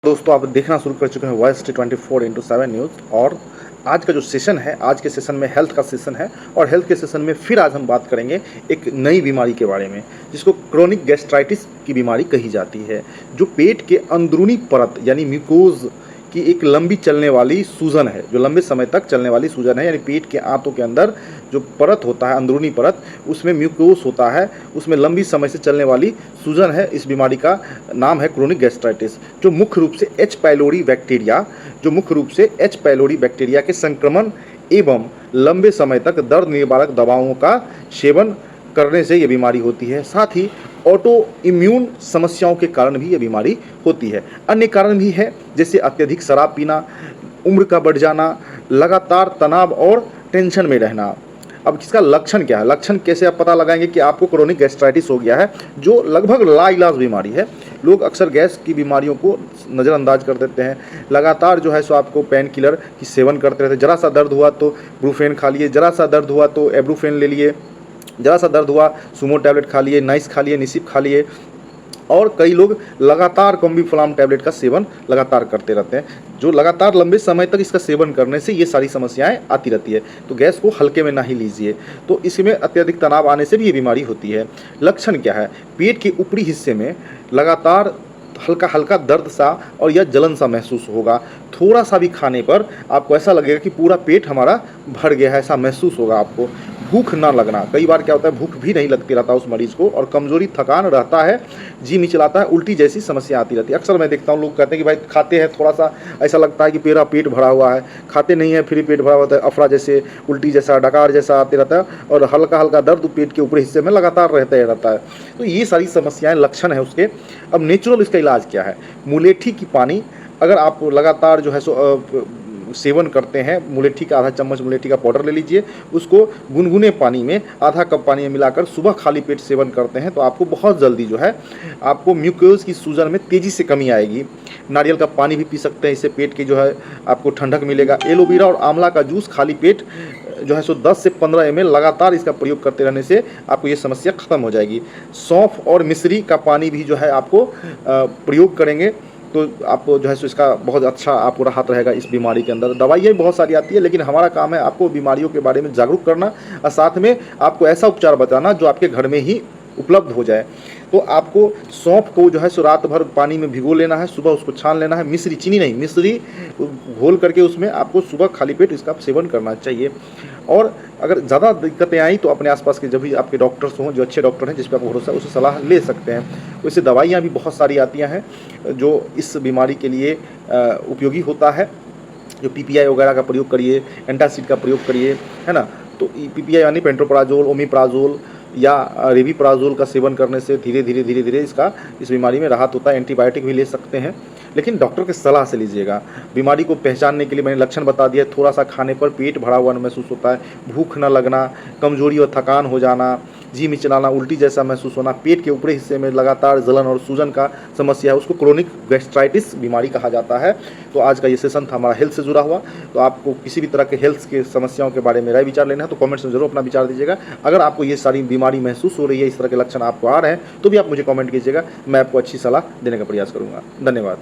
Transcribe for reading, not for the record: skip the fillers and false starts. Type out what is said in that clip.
दोस्तों आप देखना शुरू कर चुके हैं वॉइस टी 24/7 न्यूज़। और आज का जो सेशन है, आज के सेशन में हेल्थ का सेशन है। और हेल्थ के सेशन में फिर आज हम बात करेंगे एक नई बीमारी के बारे में, जिसको क्रोनिक गैस्ट्राइटिस की बीमारी कही जाती है, जो पेट के अंदरूनी परत यानी म्यूकोज की एक लंबी चलने वाली सूजन है, जो लंबे समय तक चलने वाली सूजन है। यानी पेट के आंतों के अंदर जो परत होता है, अंदरूनी परत, उसमें म्यूकोस होता है, उसमें लंबी समय से चलने वाली सूजन है। इस बीमारी का नाम है क्रोनिक गैस्ट्राइटिस, जो मुख्य रूप से एच पाइलोरी बैक्टीरिया के संक्रमण एवं लंबे समय तक दर्द निवारक दवाओं का सेवन करने से ये बीमारी होती है। साथ ही ऑटो इम्यून समस्याओं के कारण भी ये बीमारी होती है। अन्य कारण भी है, जैसे अत्यधिक शराब पीना, उम्र का बढ़ जाना, लगातार तनाव और टेंशन में रहना। अब इसका लक्षण क्या है, लक्षण कैसे आप पता लगाएंगे कि आपको क्रोनिक गैस्ट्राइटिस हो गया है, जो लगभग लाइलाज बीमारी है। लोग अक्सर गैस की बीमारियों को नज़रअंदाज कर देते हैं। लगातार जो है सो आपको पेन किलर की सेवन करते रहते हैं। जरा सा दर्द हुआ तो ब्रूफेन खा लिए, जरा सा दर्द हुआ तो एब्रूफेन ले लिए, जरा सा दर्द हुआ सुमो टैबलेट खा लिए, नाइस खा लिए, निसिप खा लिए। और कई लोग लगातार कॉम्बीफ्लाम टैबलेट का सेवन लगातार करते रहते हैं, जो लगातार लंबे समय तक इसका सेवन करने से ये सारी समस्याएं आती रहती है। तो गैस को हल्के में ना ही लीजिए। तो इसमें अत्यधिक तनाव आने से भी ये बीमारी होती है। लक्षण क्या है, पेट के ऊपरी हिस्से में लगातार हल्का हल्का दर्द सा और या जलन सा महसूस होगा। थोड़ा सा भी खाने पर आपको ऐसा लगेगा कि पूरा पेट हमारा भर गया है, ऐसा महसूस होगा आपको। भूख ना लगना, कई बार क्या होता है भूख भी नहीं लगती रहता उस मरीज को, और कमजोरी थकान रहता है, जी मिचलाता है, उल्टी जैसी समस्या आती रहती है। अक्सर मैं देखता हूँ लोग कहते हैं कि भाई खाते हैं थोड़ा सा ऐसा लगता है कि मेरा पेट भरा हुआ है, खाते नहीं है फिर पेट भरा हुआ है, अफरा जैसे, उल्टी जैसा, डकार जैसा आते रहता है, और हल्का हल्का दर्द पेट के ऊपरी हिस्से में लगातार रहता है। तो ये सारी समस्याएं लक्षण है उसके। अब नेचुरल इसका इलाज क्या है, मुलेठी की पानी अगर आप लगातार जो है सो सेवन करते हैं, मुलेठी का आधा चम्मच मुलेठी का पाउडर ले लीजिए, उसको गुनगुने पानी में आधा कप पानी में मिलाकर सुबह खाली पेट सेवन करते हैं तो आपको बहुत जल्दी जो है आपको म्यूकोज की सूजन में तेज़ी से कमी आएगी। नारियल का पानी भी पी सकते हैं, इससे पेट की जो है आपको ठंडक मिलेगा। एलोवेरा और आंवला का जूस खाली पेट जो है सो 10 से 15 ml लगातार इसका प्रयोग करते रहने से आपको ये समस्या ख़त्म हो जाएगी। सौंफ और मिश्री का पानी भी जो है आपको प्रयोग करेंगे तो आपको जो है सो इसका बहुत अच्छा आपको राहत रहेगा इस बीमारी के अंदर। दवाइयाँ बहुत सारी आती है, लेकिन हमारा काम है आपको बीमारियों के बारे में जागरूक करना और साथ में आपको ऐसा उपचार बताना जो आपके घर में ही उपलब्ध हो जाए। तो आपको सौंफ को जो है सो रात भर पानी में भिगो लेना है, सुबह उसको छान लेना है। मिश्री, चीनी नहीं, मिश्री घोल करके उसमें आपको सुबह खाली पेट इसका सेवन करना चाहिए। और अगर ज़्यादा दिक्कतें आई तो अपने आसपास के जब भी आपके डॉक्टर्स हों, जो अच्छे डॉक्टर हैं जिस पर आपको भरोसा है, उससे सलाह ले सकते हैं। वैसे दवाइयाँ भी बहुत सारी आती हैं जो इस बीमारी के लिए उपयोगी होता है। जो PPI वगैरह का प्रयोग करिए, एंटासिड का प्रयोग करिए, है ना। तो PPI यानी पेंटोप्राजोल, ओमिप्राजोल या रेविप्राजोल का सेवन करने से धीरे धीरे इस बीमारी में राहत होता है। एंटीबायोटिक भी ले सकते हैं, लेकिन डॉक्टर की सलाह से लीजिएगा। बीमारी को पहचानने के लिए मैंने लक्षण बता दिया। थोड़ा सा खाने पर पेट भरा हुआ महसूस होता है, भूख न लगना, कमजोरी और थकान हो जाना, जी मिचलाना, उल्टी जैसा महसूस होना, पेट के ऊपरी हिस्से में लगातार जलन और सूजन का समस्या है, उसको क्रोनिक गैस्ट्राइटिस बीमारी कहा जाता है। तो आज का ये सेशन था हमारा हेल्थ से जुड़ा हुआ। तो आपको किसी भी तरह के हेल्थ के समस्याओं के बारे में राय विचार लेना है तो कमेंट्स में जरूर अपना विचार दीजिएगा। अगर आपको ये सारी बीमारी महसूस हो रही है, इस तरह के लक्षण आपको आ रहे हैं, तो भी आप मुझे कमेंट कीजिएगा, मैं आपको अच्छी सलाह देने का प्रयास करूँगा। धन्यवाद।